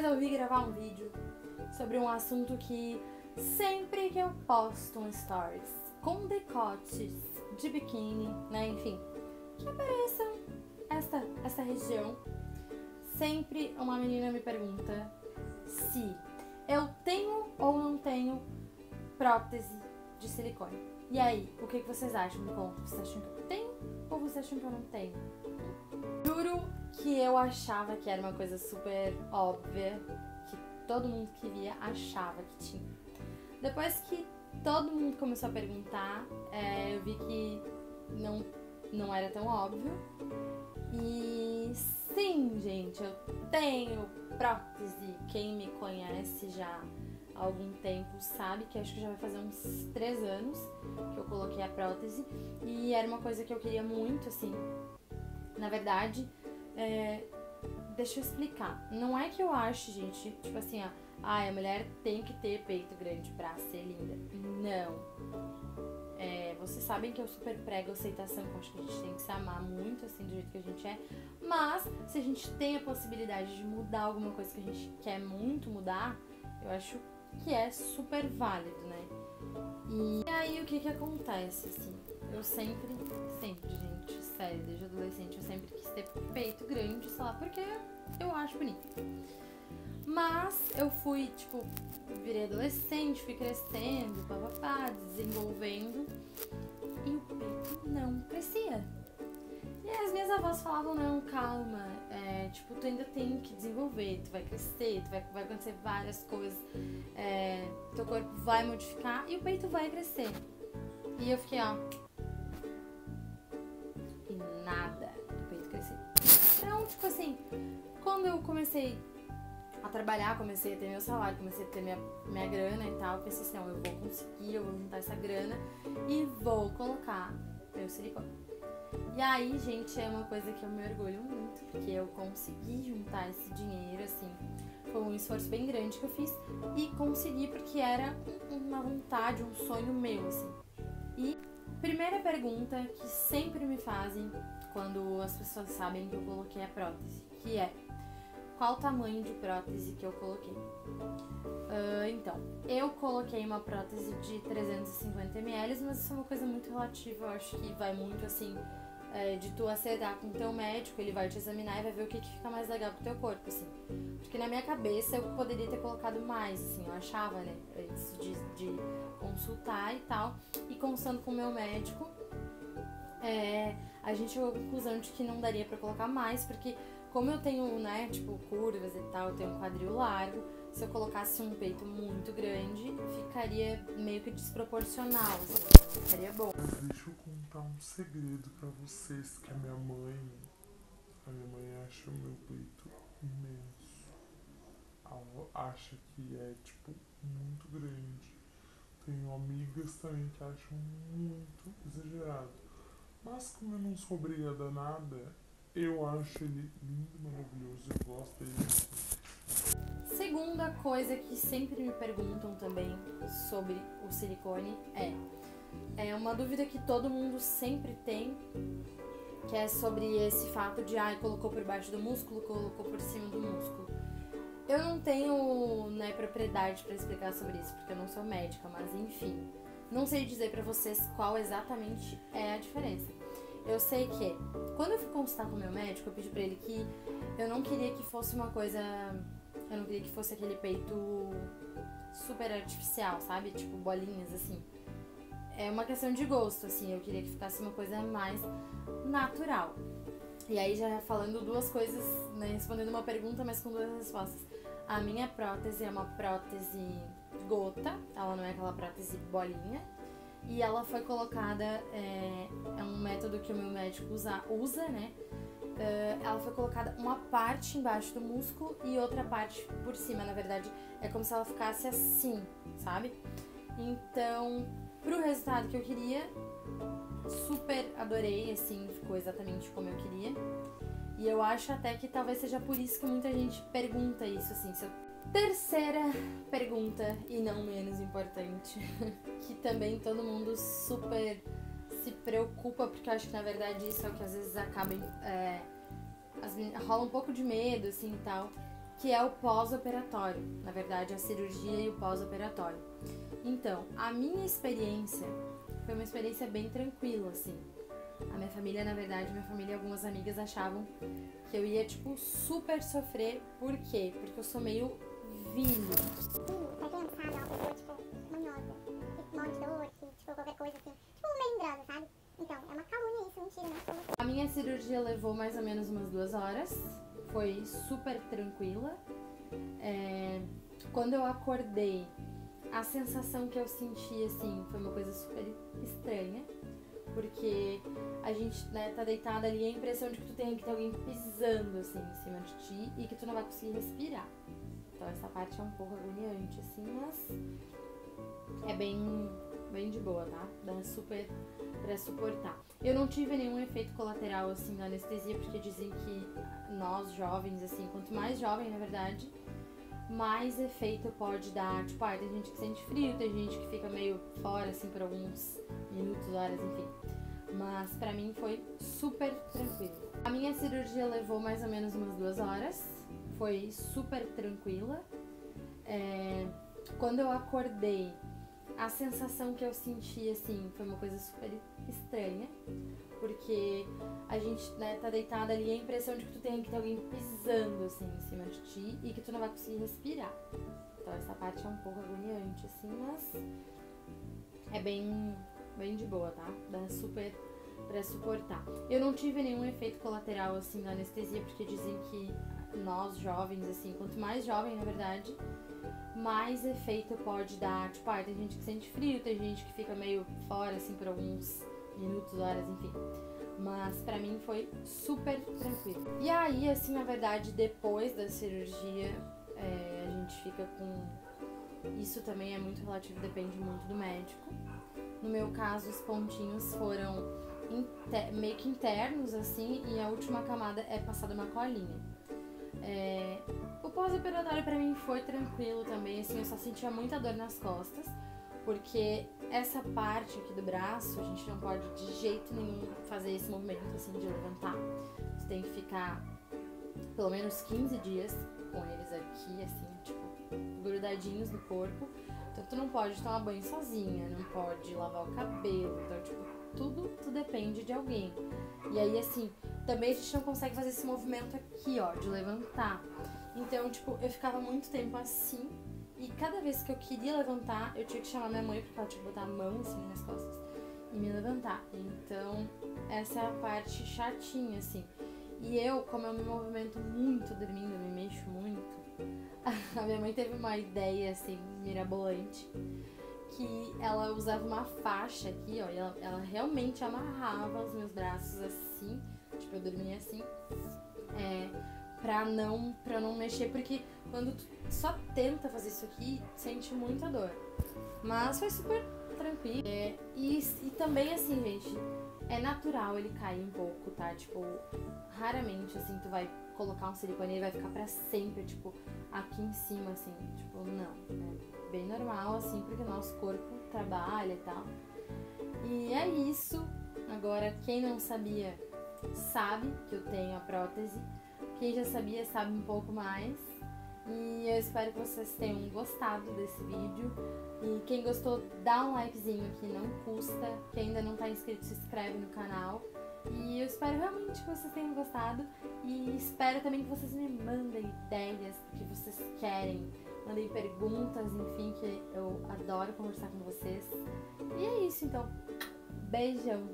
resolvi gravar um vídeo sobre um assunto que sempre que eu posto um stories com decotes de biquíni, né, enfim, que apareçam essa região, sempre uma menina me pergunta se eu tenho ou não tenho prótese de silicone. E aí, o que vocês acham? Me conta, vocês acham que eu tenho ou vocês acham que eu não tenho? Juro que eu achava que era uma coisa super óbvia, que todo mundo que via achava que tinha. Depois que todo mundo começou a perguntar, eu vi que não era tão óbvio. E sim, gente, eu tenho prótese. Quem me conhece já há algum tempo sabe que acho que já vai fazer uns 3 anos que eu coloquei a prótese. E era uma coisa que eu queria muito, assim. Na verdade, deixa eu explicar. Não é que eu acho, gente, tipo assim, a mulher tem que ter peito grande pra ser linda. Não. Vocês sabem que eu super prego aceitação, que eu acho que a gente tem que se amar muito, assim, do jeito que a gente é. Mas, se a gente tem a possibilidade de mudar alguma coisa que a gente quer muito mudar, eu acho que é super válido, né? E aí, o que acontece, assim? Eu sempre, gente, sério, desde adolescente, eu sempre quis ter peito grande, sei lá, porque eu acho bonito. Mas eu fui, tipo, virei adolescente, fui crescendo, papapá, desenvolvendo, e o peito não crescia. E as minhas avós falavam, não, calma, tipo, tu ainda tem que desenvolver, tu vai crescer, vai acontecer várias coisas, teu corpo vai modificar e o peito vai crescer. E eu fiquei, e nada do peito crescer. Então, tipo assim, quando eu comecei a trabalhar, comecei a ter meu salário, comecei a ter minha grana e tal, pensei assim, não, eu vou conseguir, eu vou juntar essa grana e vou colocar meu silicone. E aí, gente, é uma coisa que eu me orgulho muito, porque eu consegui juntar esse dinheiro, assim, foi um esforço bem grande que eu fiz e consegui porque era uma vontade, um sonho meu, assim. E primeira pergunta que sempre me fazem quando as pessoas sabem que eu coloquei a prótese, que é: qual o tamanho de prótese que eu coloquei? Então, eu coloquei uma prótese de 350 ml, mas isso é uma coisa muito relativa, eu acho que vai muito assim, de tu acertar com o teu médico, ele vai te examinar e vai ver o que fica mais legal pro teu corpo, assim. Porque na minha cabeça eu poderia ter colocado mais, assim, eu achava, né, antes de consultar e tal, e conversando com o meu médico, a gente chegou à conclusão de que não daria pra colocar mais, porque como eu tenho, né, tipo, curvas e tal, eu tenho um quadril largo, se eu colocasse um peito muito grande, ficaria meio que desproporcional, assim, ficaria bom. Deixa eu contar um segredo pra vocês, que a minha mãe acha o meu peito imenso. Ela acha que é, tipo, muito grande. Tenho amigas também que acham muito exagerado. Mas como eu não sou obrigada a nada, eu acho ele lindo, maravilhoso, eu gosto dele. Segunda coisa que sempre me perguntam também sobre o silicone é uma dúvida que todo mundo sempre tem, que é sobre esse fato de, colocou por baixo do músculo, colocou por cima do músculo. Eu não tenho, né, propriedade pra explicar sobre isso, porque eu não sou médica, mas enfim, não sei dizer pra vocês qual exatamente é a diferença. Eu sei que, quando eu fui consultar com o meu médico, eu pedi pra ele que eu não queria que fosse uma coisa... Eu não queria que fosse aquele peito super artificial, sabe? Tipo, bolinhas, assim. É uma questão de gosto, assim. Eu queria que ficasse uma coisa mais natural. E aí, já falando duas coisas, né? Respondendo uma pergunta, mas com duas respostas. A minha prótese é uma prótese gota. Ela não é aquela prótese bolinha. E ela foi colocada... É um método que o meu médico usa, né? Ela foi colocada uma parte embaixo do músculo e outra parte por cima. Na verdade, é como se ela ficasse assim, sabe? Então, pro resultado que eu queria, super adorei, assim, ficou exatamente como eu queria. E eu acho até que talvez seja por isso que muita gente pergunta isso, assim. Terceira pergunta, e não menos importante, que também todo mundo super se preocupa, porque eu acho que na verdade isso é o que às vezes acaba rola um pouco de medo, assim, e tal, que é o pós-operatório. Na verdade, a cirurgia e o pós-operatório. Então, a minha experiência foi uma experiência bem tranquila, assim. A minha família, na verdade, minha família e algumas amigas achavam que eu ia, tipo, super sofrer. Por quê? Porque eu sou meio vilho. Pra criançada, uma pessoa, tipo, manhosa, que morre de dor, que, tipo, qualquer coisa assim, tipo, melindrosa, sabe? Então, é uma calúnia isso, mentira, né? A minha cirurgia levou mais ou menos umas 2 horas, foi super tranquila. Quando eu acordei, a sensação que eu senti, assim, foi uma coisa super estranha, porque a gente, né, tá deitada ali e a impressão de que tu tem que ter alguém pisando, assim, em cima de ti e que tu não vai conseguir respirar. Então essa parte é um pouco agoniante, assim, mas é bem de boa, tá? Dá super pra suportar. Eu não tive nenhum efeito colateral, assim, na anestesia, porque dizem que nós jovens, assim, quanto mais jovem, na verdade, mais efeito pode dar. Tipo, tem gente que sente frio, tem gente que fica meio fora, assim, por alguns minutos, horas, enfim. Mas pra mim foi super tranquilo. A minha cirurgia levou mais ou menos umas 2 horas, foi super tranquila. Quando eu acordei, a sensação que eu senti, assim, foi uma coisa super estranha, porque a gente, né, tá deitada ali e a impressão de que tu tem que ter alguém pisando, assim, em cima de ti e que tu não vai conseguir respirar. Então essa parte é um pouco agoniante, assim, mas é bem de boa, tá? Dá super pra suportar. Eu não tive nenhum efeito colateral, assim, na anestesia, porque dizem que nós jovens, assim, quanto mais jovem, na verdade, mais efeito pode dar. Tipo, tem gente que sente frio, tem gente que fica meio fora, assim, por alguns minutos, horas, enfim. Mas pra mim foi super tranquilo. E aí, assim, na verdade, depois da cirurgia, a gente fica com... Isso também é muito relativo, depende muito do médico. No meu caso, os pontinhos foram meio que internos, assim, e a última camada é passada uma colinha. O pós-operatório pra mim foi tranquilo também, assim, eu só sentia muita dor nas costas, porque essa parte aqui do braço, a gente não pode de jeito nenhum fazer esse movimento, assim, de levantar. Você tem que ficar pelo menos 15 dias com eles aqui, assim, tipo, grudadinhos no corpo. Então tu não pode tomar banho sozinha, não pode lavar o cabelo, então, tipo, tudo depende de alguém. E aí, assim, também a gente não consegue fazer esse movimento aqui, ó, de levantar. Então, tipo, eu ficava muito tempo assim, e cada vez que eu queria levantar, eu tinha que chamar minha mãe, porque ela tinha que botar a mão, assim, nas costas e me levantar. Então, essa é a parte chatinha, assim. E eu, como eu me movimento muito dormindo, eu me mexo muito, a minha mãe teve uma ideia, assim, mirabolante, que ela usava uma faixa aqui, ó, e ela realmente amarrava os meus braços assim, tipo, eu dormia assim, pra não mexer, porque quando tu só tenta fazer isso aqui, sente muita dor. Mas foi super tranquilo. E também, assim, gente, é natural ele cair um pouco, tá? Tipo, raramente, assim, tu vai colocar um silicone e ele vai ficar pra sempre, tipo, aqui em cima, assim, tipo, não. É bem normal, assim, porque o nosso corpo trabalha e tal. E é isso. Agora, quem não sabia, sabe que eu tenho a prótese. Quem já sabia, sabe um pouco mais. E eu espero que vocês tenham gostado desse vídeo. E quem gostou, dá um likezinho aqui, não custa. Quem ainda não tá inscrito, se inscreve no canal. E eu espero realmente que vocês tenham gostado. E espero também que vocês me mandem ideias do que vocês querem. Mandem perguntas, enfim, que eu adoro conversar com vocês. E é isso, então. Beijão!